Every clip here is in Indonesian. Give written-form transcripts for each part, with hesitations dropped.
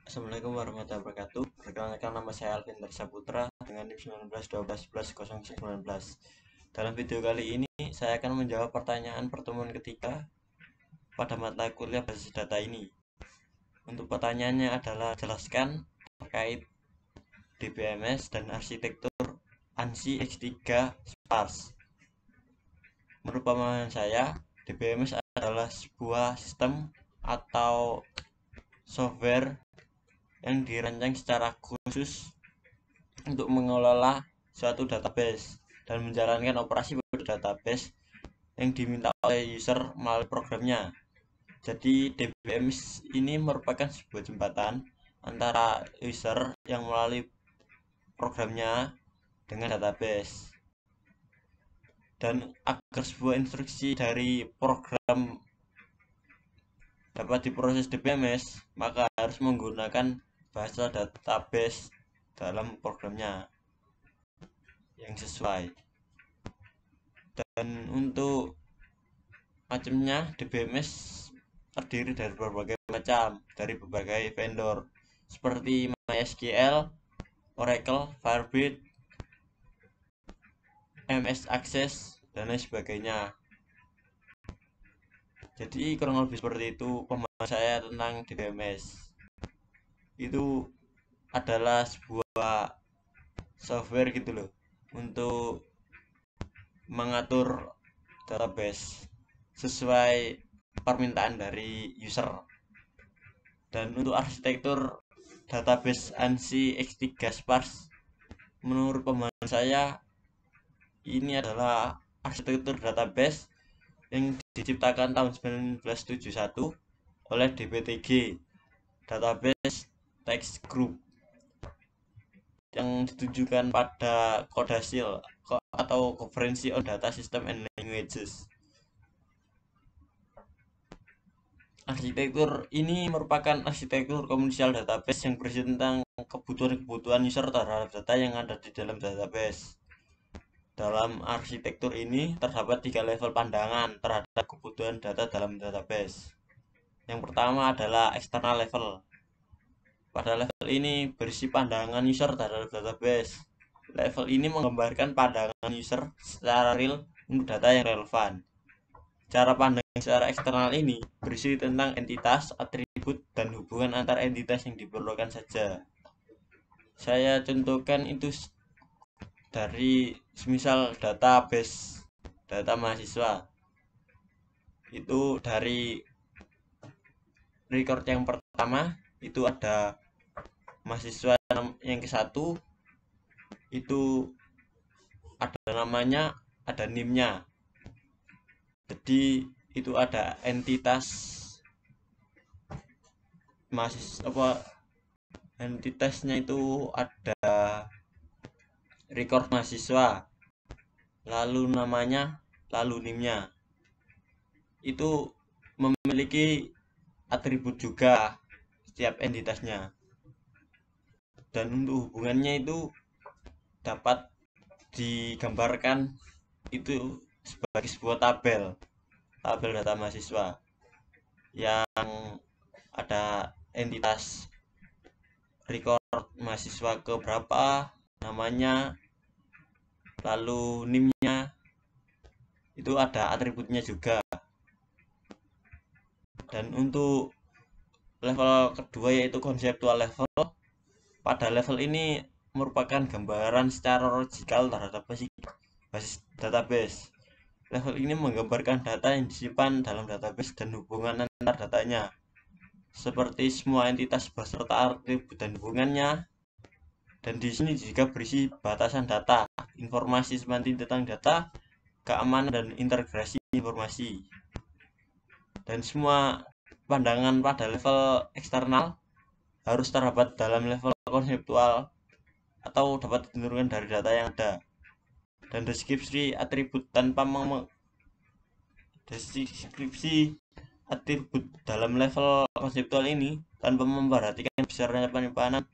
Assalamualaikum warahmatullahi wabarakatuh. Perkenalkan, nama saya Alvin Saputra dengan NIM 19 Dalam video kali ini saya akan menjawab pertanyaan pertemuan ketiga pada mata kuliah basis data ini. Untuk pertanyaannya adalah, jelaskan terkait DBMS dan arsitektur ANSI X3 Sparse. Menurut pemahaman saya, DBMS adalah sebuah sistem atau software yang dirancang secara khusus untuk mengelola suatu database dan menjalankan operasi pada database yang diminta oleh user melalui programnya. Jadi DBMS ini merupakan sebuah jembatan antara user yang melalui programnya dengan database. Dan agar sebuah instruksi dari program dapat diproses DBMS, maka harus menggunakan bahasa database dalam programnya yang sesuai. Dan untuk macamnya, DBMS terdiri dari berbagai macam, dari berbagai vendor seperti MySQL, Oracle, Firebase, MS Access, dan lain sebagainya. Jadi kurang lebih seperti itu pemahaman saya tentang DBMS. Itu adalah sebuah software gitu loh untuk mengatur database sesuai permintaan dari user. Dan untuk arsitektur database ANSI X3 Sparse, menurut pemahaman saya, ini adalah arsitektur database yang diciptakan tahun 1971 oleh DBTG, Database Text Group, yang ditujukan pada Codasil atau Conference on Data System and Languages. Arsitektur ini merupakan arsitektur komersial database yang berisi tentang kebutuhan-kebutuhan user terhadap data yang ada di dalam database. Dalam arsitektur ini terdapat 3 level pandangan terhadap kebutuhan data dalam database. Yang pertama adalah external level. Pada level ini berisi pandangan user terhadap database. Level ini menggambarkan pandangan user secara real untuk data yang relevan. Cara pandang secara eksternal ini berisi tentang entitas, atribut, dan hubungan antar entitas yang diperlukan saja. Saya contohkan itu dari semisal database data mahasiswa. Itu dari record yang pertama itu ada mahasiswa yang ke-1, itu ada namanya, ada NIM-nya. Jadi itu ada entitas mahasiswa, entitasnya itu ada record mahasiswa, lalu namanya, lalu NIM-nya. Itu memiliki atribut juga setiap entitasnya. Dan untuk hubungannya itu dapat digambarkan itu sebagai sebuah tabel data mahasiswa yang ada entitas record mahasiswa ke berapa, namanya, lalu NIM-nya, itu ada atributnya juga. Dan untuk level kedua yaitu konseptual level, pada level ini merupakan gambaran secara logikal terhadap basis database. Level ini menggambarkan data yang disimpan dalam database dan hubungan antar datanya, seperti semua entitas beserta atribut dan hubungannya. Dan di sini juga berisi batasan data, informasi semantik tentang data, keamanan dan integrasi informasi. Dan semua pandangan pada level eksternal harus terdapat dalam level konseptual atau dapat diturunkan dari data yang ada. Dan deskripsi atribut dalam level konseptual ini tanpa memperhatikan besarnya penyimpanan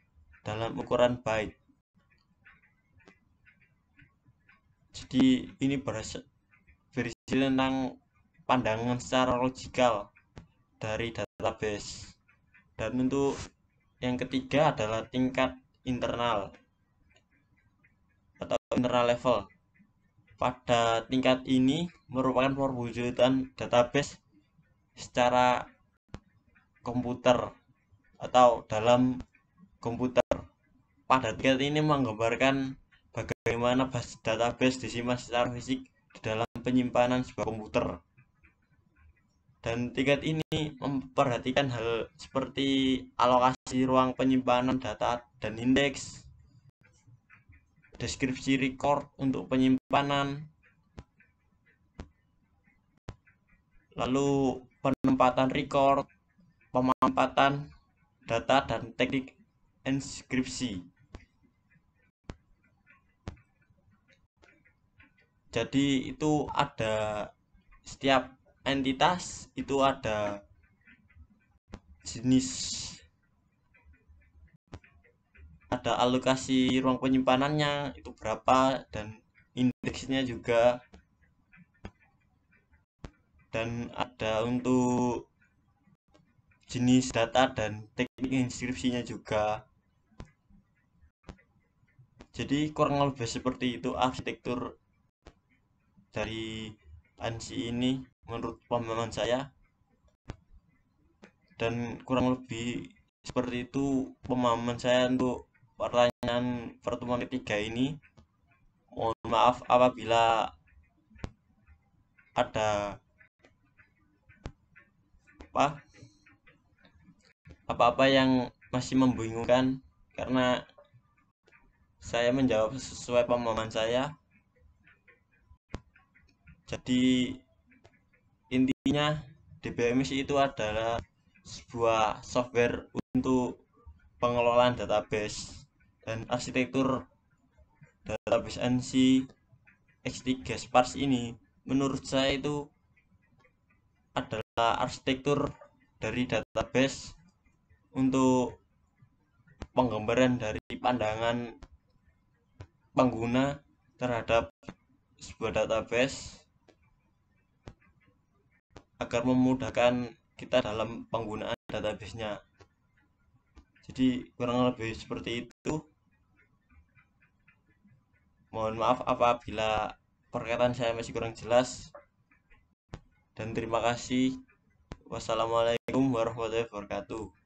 dalam ukuran byte. Jadi ini berisi tentang pandangan secara logikal dari database. Dan untuk Yang ketiga adalah tingkat internal atau internal level. Pada tingkat ini merupakan perwujudan database secara komputer atau dalam komputer. Pada tingkat ini menggambarkan bagaimana database disimpan secara fisik di dalam penyimpanan sebuah komputer. Dan tingkat ini memperhatikan hal seperti alokasi ruang penyimpanan data dan indeks, deskripsi record untuk penyimpanan, lalu penempatan record, pemanfaatan data, dan teknik enkripsi. Jadi itu ada setiap entitas itu ada jenis, ada alokasi ruang penyimpanannya itu berapa, dan indeksnya juga, dan ada untuk jenis data dan teknik inskripsinya juga. Jadi kurang lebih seperti itu arsitektur dari ANSI ini menurut pemahaman saya, dan kurang lebih seperti itu pemahaman saya untuk pertanyaan pertemuan ketiga ini. Mohon maaf apabila ada apa-apa yang masih membingungkan, karena saya menjawab sesuai pemahaman saya. Jadi intinya DBMS itu adalah sebuah software untuk pengelolaan database, dan arsitektur database ANSI X3 Sparse ini menurut saya itu adalah arsitektur dari database untuk penggambaran dari pandangan pengguna terhadap sebuah database agar memudahkan kita dalam penggunaan database-nya. Jadi kurang lebih seperti itu. Mohon maaf apabila perkataan saya masih kurang jelas, dan terima kasih. Wassalamualaikum warahmatullahi wabarakatuh.